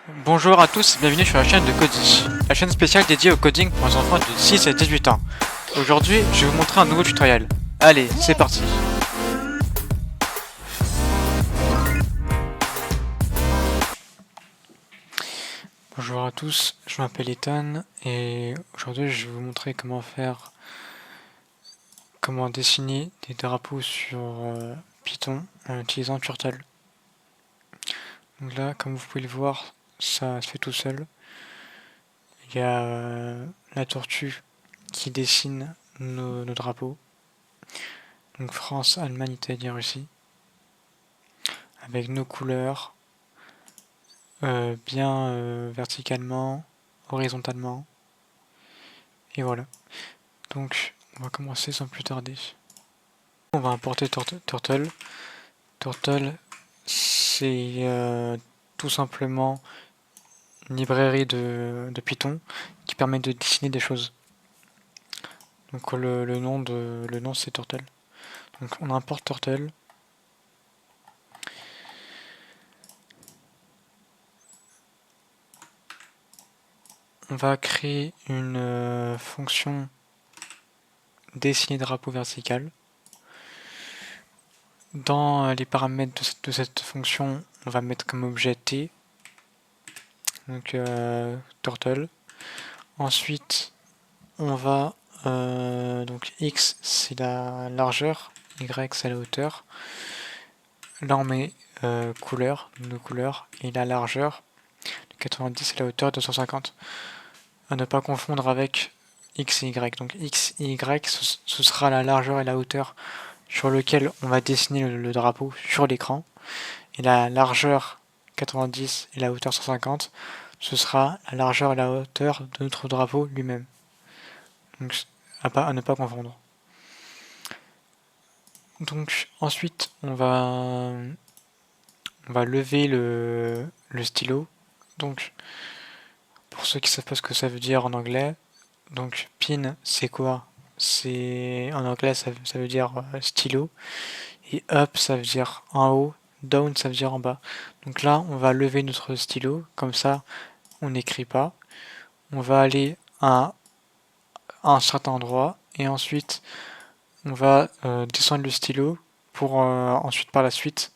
Bonjour à tous et bienvenue sur la chaîne de Cody, la chaîne spéciale dédiée au coding pour les enfants de 6 à 18 ans. Aujourd'hui, je vais vous montrer un nouveau tutoriel. Allez, c'est parti. Bonjour à tous, je m'appelle Ethan et aujourd'hui je vais vous montrer comment dessiner des drapeaux sur Python en utilisant Turtle. Donc là, comme vous pouvez le voir, ça se fait tout seul. Il y a la tortue qui dessine nos drapeaux. Donc France, Allemagne, Italie, Russie. Avec nos couleurs, bien verticalement, horizontalement. Et voilà. Donc on va commencer sans plus tarder. On va importer Turtle. Turtle, c'est tout simplement une librairie de Python qui permet de dessiner des choses. Donc le nom c'est Turtle. Donc on importe Turtle. On va créer une fonction dessiner drapeau vertical. Dans les paramètres de cette fonction, on va mettre comme objet t, donc turtle. Ensuite, on va donc x c'est la largeur, y c'est la hauteur. Là on met couleur, nos couleurs, et la largeur 90 et la hauteur 250. À ne pas confondre avec x et y. Donc x et y ce sera la largeur et la hauteur sur lequel on va dessiner le drapeau sur l'écran. Et la largeur 90 et la hauteur 150, ce sera la largeur et la hauteur de notre drapeau lui-même. Donc à ne pas confondre. Donc ensuite on va lever le stylo. Donc pour ceux qui savent pas ce que ça veut dire en anglais, donc pin c'est quoi? C'est en anglais ça veut dire stylo, et up ça veut dire en haut, down ça veut dire en bas. Donc là on va lever notre stylo, comme ça on n'écrit pas. On va aller à un certain endroit et ensuite on va descendre le stylo pour ensuite par la suite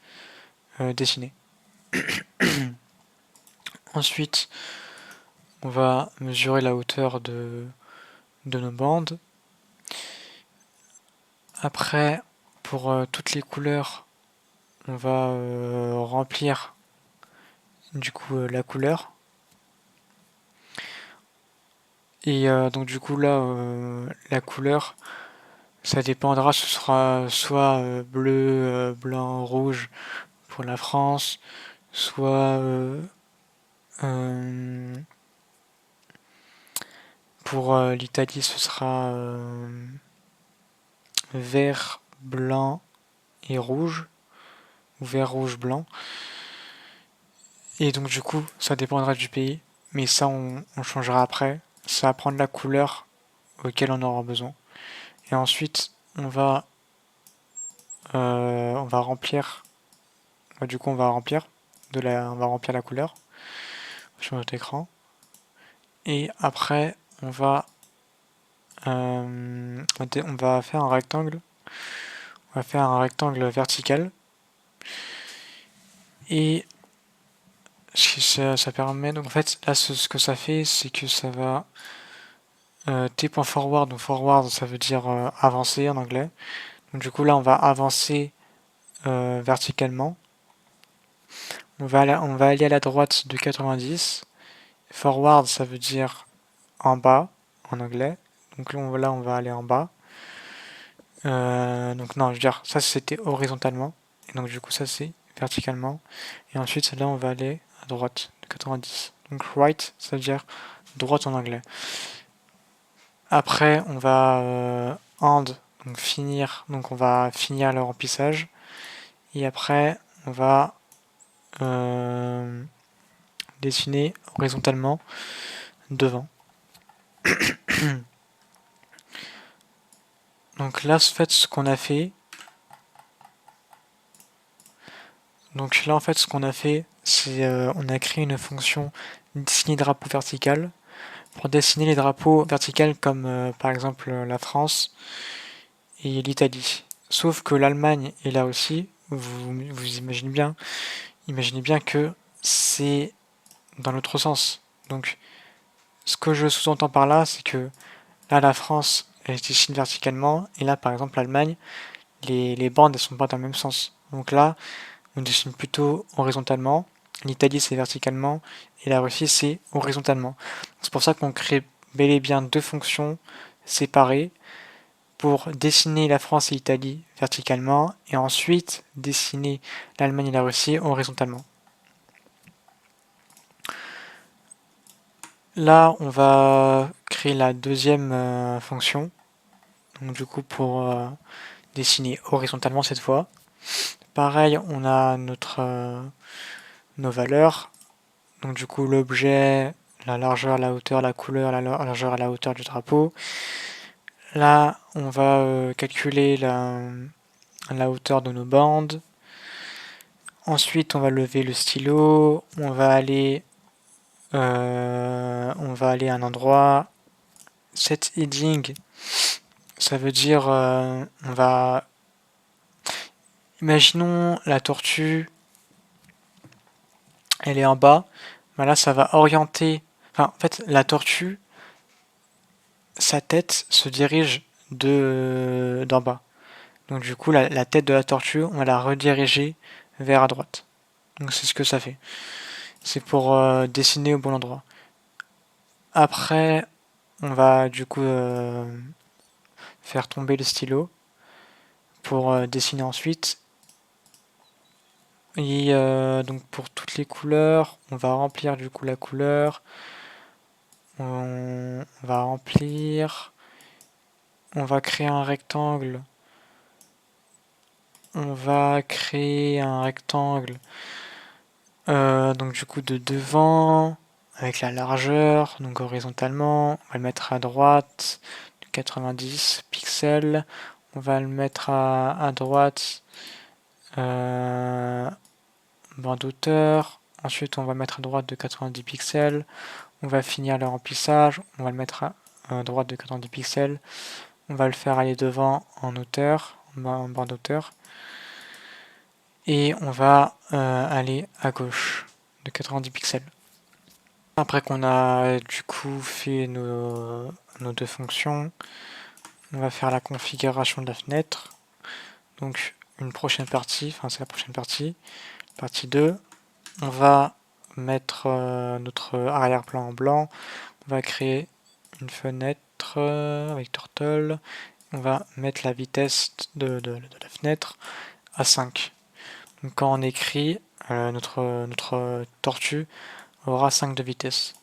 dessiner. Ensuite on va mesurer la hauteur de nos bandes. Après, pour toutes les couleurs, on va remplir du coup la couleur. Et donc du coup là, la couleur, ça dépendra, ce sera soit bleu, blanc, rouge pour la France, soit pour l'Italie, ce sera vert, blanc et rouge, ou vert, rouge, blanc. Et donc du coup, ça dépendra du pays, mais ça on changera après. Ça va prendre la couleur auquel on aura besoin. Et ensuite, on va remplir. Du coup, on va remplir la couleur sur notre écran. Et après, on va faire un rectangle. On va faire un rectangle vertical. Et ça permet. Donc en fait, là, ce que ça fait, c'est que ça va t.forward. Donc forward, ça veut dire avancer en anglais. Donc du coup, là, on va avancer verticalement. On va aller à la droite de 90. Forward, ça veut dire en bas en anglais. Donc là, on va aller en bas. Donc non, je veux dire, ça c'était horizontalement. Et donc du coup, ça c'est verticalement. Et ensuite, là, on va aller à droite de 90. Donc right, ça veut dire droite en anglais. Après, on va end, donc finir. Donc on va finir le remplissage. Et après, on va dessiner horizontalement devant. Donc là, en fait, ce qu'on a fait, on a créé une fonction dessiner drapeau vertical pour dessiner les drapeaux verticaux comme par exemple la France et l'Italie. Sauf que l'Allemagne est là aussi, vous imaginez bien que c'est dans l'autre sens. Donc ce que je sous-entends par là, c'est que là la France elle se dessine verticalement et là par exemple l'Allemagne, les bandes elles sont pas dans le même sens. Donc là on dessine plutôt horizontalement, l'Italie c'est verticalement et la Russie c'est horizontalement. C'est pour ça qu'on crée bel et bien deux fonctions séparées pour dessiner la France et l'Italie verticalement et ensuite dessiner l'Allemagne et la Russie horizontalement. Là, on va créer la deuxième fonction. Donc du coup, pour dessiner horizontalement cette fois. Pareil, on a nos valeurs. Donc du coup, l'objet, la largeur, la hauteur, la couleur, la largeur et la hauteur du drapeau. Là, on va calculer la hauteur de nos bandes. Ensuite, on va lever le stylo. On va aller à un endroit. Set heading, ça veut dire on va. Imaginons la tortue, elle est en bas. Ben là, ça va orienter. Enfin, en fait, la tortue, sa tête se dirige d'en bas. Donc du coup, la tête de la tortue, on va la rediriger vers à droite. Donc c'est ce que ça fait. C'est pour dessiner au bon endroit. Après, on va du coup faire tomber le stylo pour dessiner ensuite. Et donc pour toutes les couleurs, on va remplir du coup la couleur. On va remplir. On va créer un rectangle. On va créer un rectangle. Donc du coup de devant avec la largeur, donc horizontalement. On va le mettre à droite de 90 pixels. On va le mettre à droite bande d'auteur. Ensuite, on va mettre à droite de 90 pixels. On va finir le remplissage. On va le mettre à droite de 90 pixels. On va le faire aller devant en hauteur, en bande d'auteur. Et on va aller à gauche de 90 pixels. Après qu'on a du coup fait nos deux fonctions, on va faire la configuration de la fenêtre. Donc une prochaine partie, enfin c'est la prochaine partie, partie 2. On va mettre notre arrière-plan en blanc. On va créer une fenêtre avec Turtle. On va mettre la vitesse de la fenêtre à 5. Donc quand on écrit, notre tortue aura 5 de vitesse.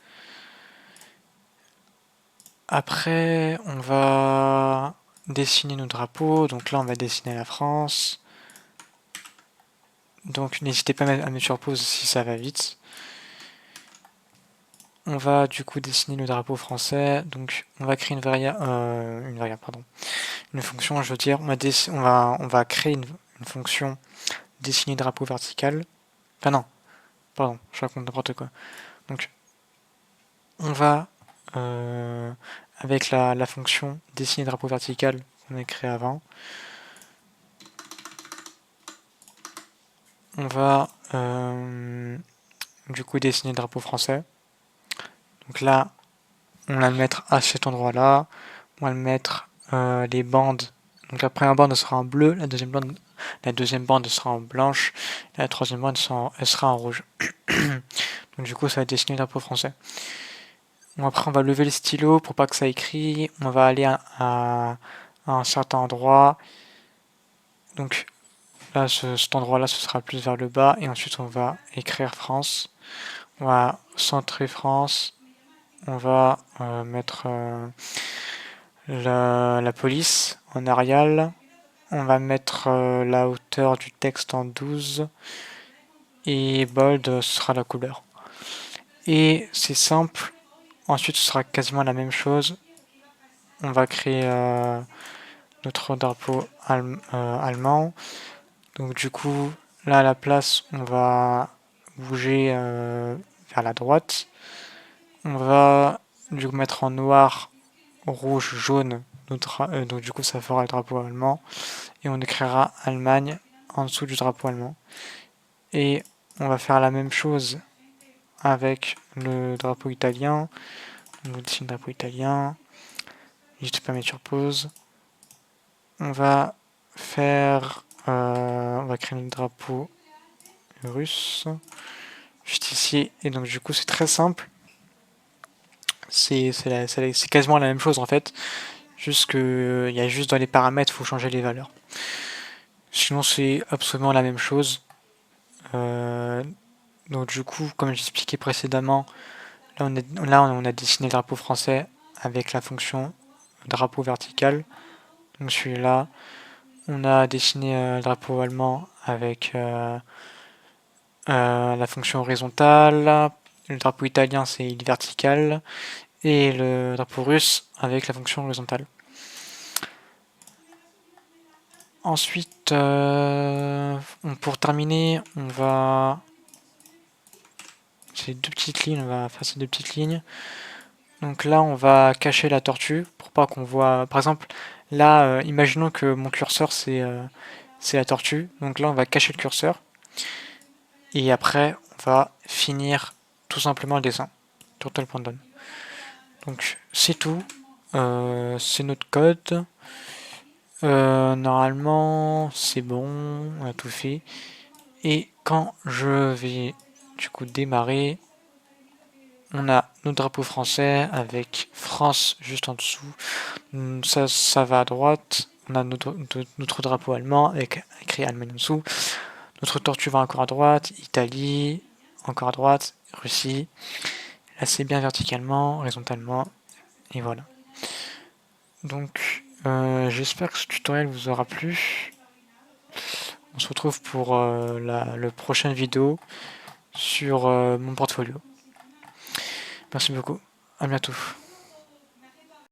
Après, on va dessiner nos drapeaux. Donc là, on va dessiner la France. Donc n'hésitez pas à mettre sur pause si ça va vite. On va du coup dessiner le drapeau français. Donc on va créer une variable, pardon. Une fonction, je veux dire, on va créer une fonction dessiner drapeau vertical. Enfin non, pardon, je raconte n'importe quoi. Donc on va avec la fonction dessiner drapeau vertical qu'on a créé avant. On va du coup dessiner le drapeau français. Donc là, on va le mettre à cet endroit-là. On va le mettre les bandes. Donc la première bande sera en bleu, la deuxième bande sera en blanche, et la troisième bande elle sera en rouge. Donc du coup, ça va dessiner le drapeau français. Bon, après, on va lever le stylo pour pas que ça écrit. On va aller à un certain endroit. Donc là, cet endroit-là, ce sera plus vers le bas. Et ensuite, on va écrire France. On va centrer France. On va mettre la police en Arial. On va mettre la hauteur du texte en 12. Et bold, ce sera la couleur. Et c'est simple. Ensuite, ce sera quasiment la même chose. On va créer notre drapeau allemand. Donc du coup, là à la place, on va bouger vers la droite. On va du coup mettre en noir, rouge, jaune, donc du coup ça fera le drapeau allemand. Et on écrira Allemagne en dessous du drapeau allemand. Et on va faire la même chose avec le drapeau italien. On dessine le drapeau italien. Juste pas mettre sur pause. On va faire... on va créer le drapeau russe. Juste ici. Et donc du coup c'est très simple. C'est quasiment la même chose en fait. Juste que il y a juste dans les paramètres, il faut changer les valeurs. Sinon c'est absolument la même chose. Donc du coup, comme j'expliquais précédemment, là on a dessiné le drapeau français avec la fonction drapeau vertical. Donc celui-là, on a dessiné le drapeau allemand avec la fonction horizontale. Le drapeau italien c'est vertical. Et le drapeau russe avec la fonction horizontale. Ensuite, pour terminer, on va... Ces deux petites lignes, on va faire ces deux petites lignes. Donc là, on va cacher la tortue pour pas qu'on voit... Par exemple, là, imaginons que mon curseur, c'est la tortue. Donc là, on va cacher le curseur. Et après, on va finir tout simplement le dessin. Turtle.done. Donc c'est tout. C'est notre code. Normalement, c'est bon. On a tout fait. Et quand je vais du coup démarrer, on a notre drapeau français avec France juste en dessous. Ça va à droite. On a notre drapeau allemand avec écrit Allemagne en dessous. Notre tortue va encore à droite. Italie, encore à droite. Russie. Là, c'est bien verticalement, horizontalement. Et voilà. Donc, j'espère que ce tutoriel vous aura plu. On se retrouve pour la prochaine vidéo sur mon portfolio. Merci beaucoup. À bientôt.